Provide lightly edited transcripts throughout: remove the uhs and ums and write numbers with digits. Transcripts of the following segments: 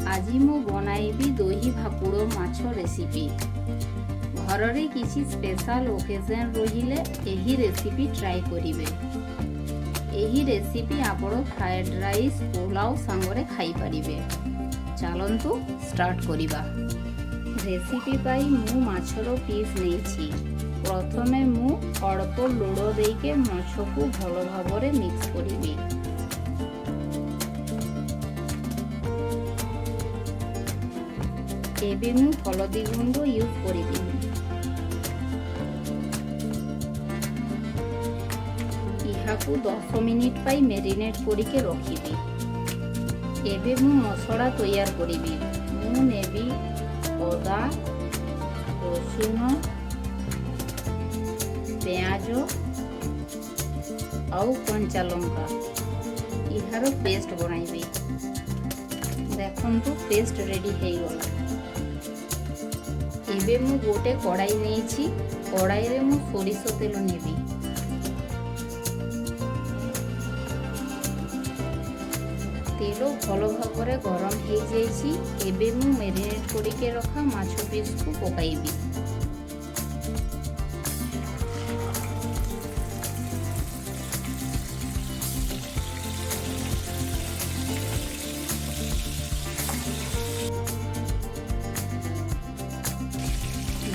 ଆଜି ମୁଁ ବନାଇବି ଦହି ଭାକୁର ମାଛ ରେସିପି। ଘରରେ କିଛି ସ୍ପେଶାଲ ଓକେଜନ୍ ରହିଲେ ଏହି ରେସିପି ଟ୍ରାଏ କରିବେ। ଏହି ରେସିପି ଆପଣ ଫ୍ରାଏଡ୍ ରାଇସ୍ ପୁଲାଉ ସାଙ୍ଗରେ ଖାଇପାରିବେ। ଚାଲନ୍ତୁ ଷ୍ଟାର୍ଟ କରିବା। ରେସିପି ପାଇଁ ମୁଁ ମାଛର ପିସ୍ ନେଇଛି। ପ୍ରଥମେ ମୁଁ ଅଳ୍ପ ଲୁଣ ଦେଇକି ମାଛକୁ ଭଲ ଭାବରେ ମିକ୍ସ କରିବି। ଏବେ ମୁଁ ହଳଦୀ ଗୁଣ୍ଡ ୟୁଜ୍ କରିବି। ଏହାକୁ 10 ମିନିଟ୍ ପାଇଁ ମ୍ୟାରିନେଟ୍ କରିକି ରଖିବି। ଏବେ ମୁଁ ମସଲା ତৈୟାର କରିବି। ମୁଁ ନେବି ଅଦା, ରସୁଣ, ପିଆଜ ଆଉ କଞ୍ଚା ଲଙ୍କା ଏହାର ପେଷ୍ଟ ବନାଇବି। ଦେଖନ୍ତୁ ପେଷ୍ଟ ରେଡି ହେଇଗଲା। ଏବେ ମୁଁ ଗୋଟେ କଡ଼ାଇ ନେଇଛି। କଡ଼ାଇରେ ମୁଁ ସୋରିଷ ତେଲ ନେବି। ତେଲ ଭଲ ଭାବରେ ଗରମ ହେଇଯାଇଛି। ଏବେ ମୁଁ ମ୍ୟାରିନେଟ୍ କରିକି ରଖା ମାଛ ପିସ୍କୁ ପକାଇବି।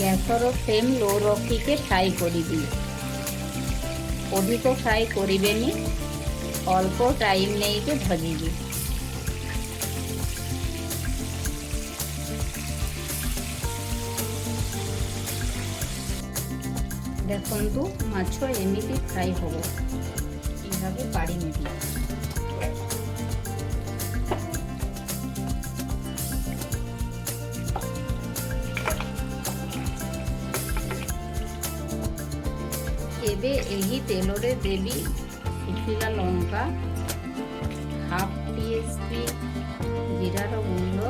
ଗ୍ୟାସର ଫ୍ଲେମ୍ ଲୋ ରଖିକି ଫ୍ରାଏ କରିବି। ଅଧିକ ଫ୍ରାଏ କରିବେନି, ଅଳ୍ପ ଟାଇମ୍ ନେଇକି ଭାଜିବି। ଦେଖନ୍ତୁ ମାଛ ଏମିତି ଫ୍ରାଏ ହେବ। ଏହାକୁ କାଢ଼ି ନେବି। ଏବେ ଏହି ତେଲରେ ଦେବି ଶୁଖିଲା ଲଙ୍କା, ହାଫ୍ ଟିସ୍ପୁନ୍ ଜିରାର ଗୁଣ୍ଡ,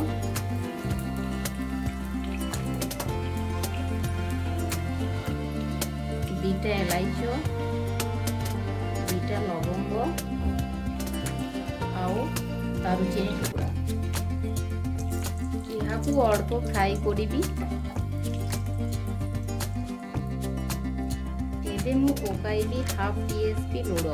ଦୁଇଟା ଏଲାଇଚ, ଦୁଇଟା ଲବଙ୍ଗ ଆଉ ଦାରୁଚିନି ଟୁକୁଡ଼ା। ଏହାକୁ ଅଳ୍ପ ଫ୍ରାଏ କରିବି। ଏବେ ମୁଁ ପକାଇବି ହାଫ୍ ଟିସ୍ପୁନ୍ ଲୁଣ।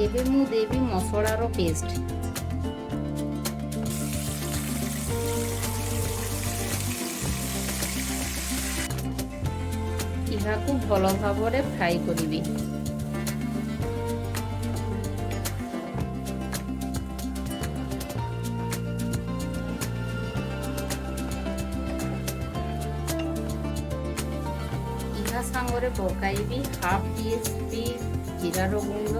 ଏବେ ମୁଁ ଦେବି ମସଲାର ପେଷ୍ଟ। ଏହାକୁ ଭଲ ଭାବରେ ଫ୍ରାଏ କରିବି। ଏହା ସାଙ୍ଗରେ ପକାଇବି ହାଫ୍ ଟିସ୍ପୁନ୍ ଜିରାର ଗୁଣ୍ଡ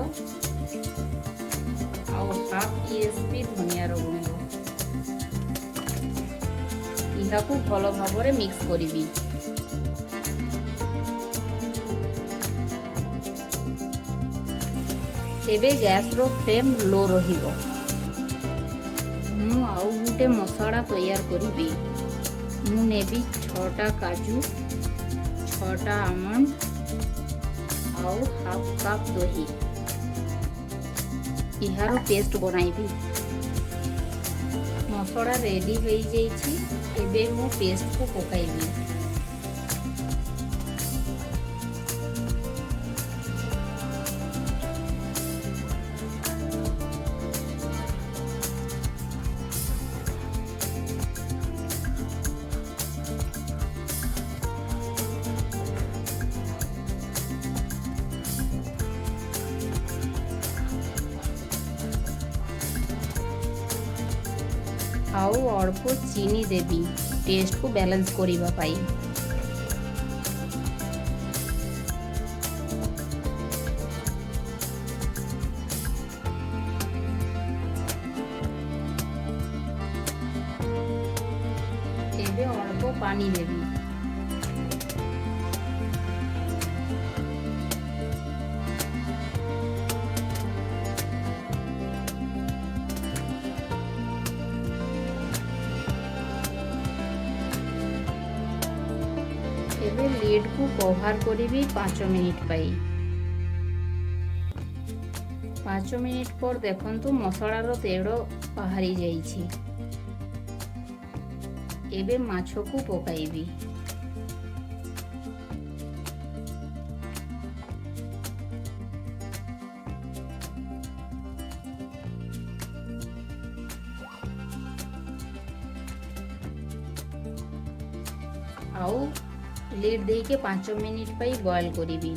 ଆଉ ହାଫ୍ ଟିସ୍ପୁନ୍ ଧନିଆର ଗୁଣ୍ଡ। ଏହାକୁ ଭଲ ଭାବରେ ମିକ୍ସ କରିବି। ଏବେ ଗ୍ୟାସର ଫ୍ଲେମ୍ ଲୋ ରହିବ। ମୁଁ ଆଉ ଗୋଟେ ମସଲା ତୈୟାର କରିବି। ମୁଁ ନେବି 6ଟା କାଜୁ, 6ଟା ଆଲମଣ୍ଡ ଆଉ ହାଫ୍ କପ୍ ଦହି। ଏହାର ପେଷ୍ଟ ବନାଇବି। ମସଲା ରେଡି ହେଇଯାଇଛି। ଏବେ ମୁଁ ପେଷ୍ଟକୁ ପକାଇବି। ଆଉ ଅଳ୍ପ ଚିନି ଦେବି ଟେଷ୍ଟକୁ ବାଲାନ୍ସ କରିବା ପାଇଁ। ଏବେ ଅଳ୍ପ ପାଣି ଦେବି। एबे लीड को कवर करिबी 5 मिनिट पाई। 5 मिनिट पर देखंतु मसलार तेल बाहरी जाइछि। एबे माछो को पकाइबी। आउ लीड दे के 5 मिनिट पाई बॉयल करिबी।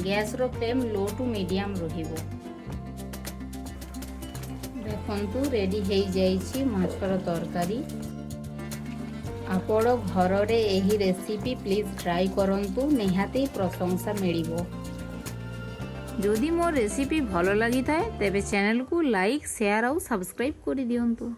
गैस रो फ्लेम लो टू मीडियम रहिबो। देखंतु रेडी हे जाइछि माछर तरकारी। आपण घर रे एही रेसिपी प्लीज ट्राई करंतु, निहाती प्रशंसा मिलिबो। जदि मोर रेसिपी भलो लागि थाए तेबे चैनल को लाइक शेयर और सब्सक्राइब कर दियंतु।